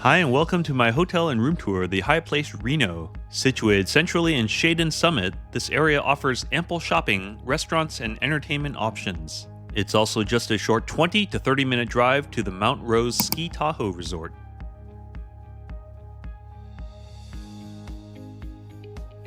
Hi and welcome to my hotel and room tour, the Hyatt Place Reno. Situated centrally in Shadon Summit, this area offers ample shopping, restaurants, and entertainment options. It's also just a short 20 to 30 minute drive to the Mount Rose Ski Tahoe Resort.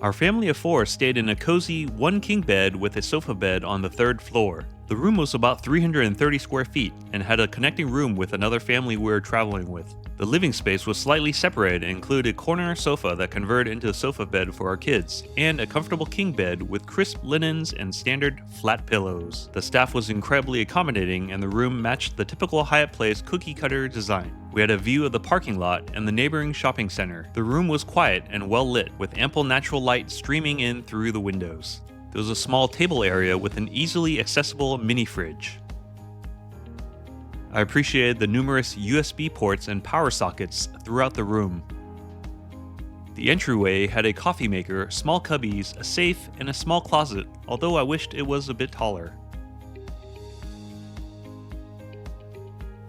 Our family of four stayed in a cozy one king bed with a sofa bed on the third floor. The room was about 330 square feet and had a connecting room with another family we were traveling with. The living space was slightly separated and included a corner sofa that converted into a sofa bed for our kids, and a comfortable king bed with crisp linens and standard flat pillows. The staff was incredibly accommodating and the room matched the typical Hyatt Place cookie cutter design. We had a view of the parking lot and the neighboring shopping center. The room was quiet and well lit, with ample natural light streaming in through the windows. There was a small table area with an easily accessible mini fridge. I appreciated the numerous USB ports and power sockets throughout the room. The entryway had a coffee maker, small cubbies, a safe, and a small closet, although I wished it was a bit taller.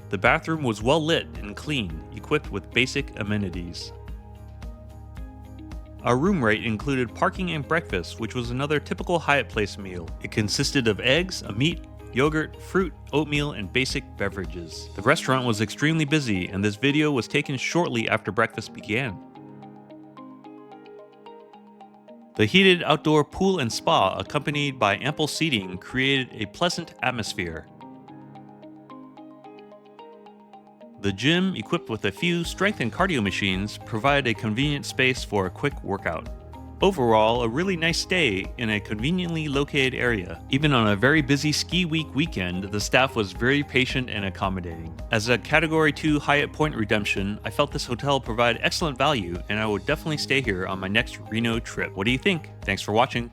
The bathroom was well lit and clean, equipped with basic amenities. Our room rate included parking and breakfast, which was another typical Hyatt Place meal. It consisted of eggs, a meat, yogurt, fruit, oatmeal, and basic beverages. The restaurant was extremely busy, and this video was taken shortly after breakfast began. The heated outdoor pool and spa, accompanied by ample seating, created a pleasant atmosphere. The gym, equipped with a few strength and cardio machines, provided a convenient space for a quick workout. Overall, a really nice stay in a conveniently located area. Even on a very busy ski week weekend, the staff was very patient and accommodating. As a Category 2 Hyatt Point redemption, I felt this hotel provided excellent value, and I would definitely stay here on my next Reno trip. What do you think? Thanks for watching.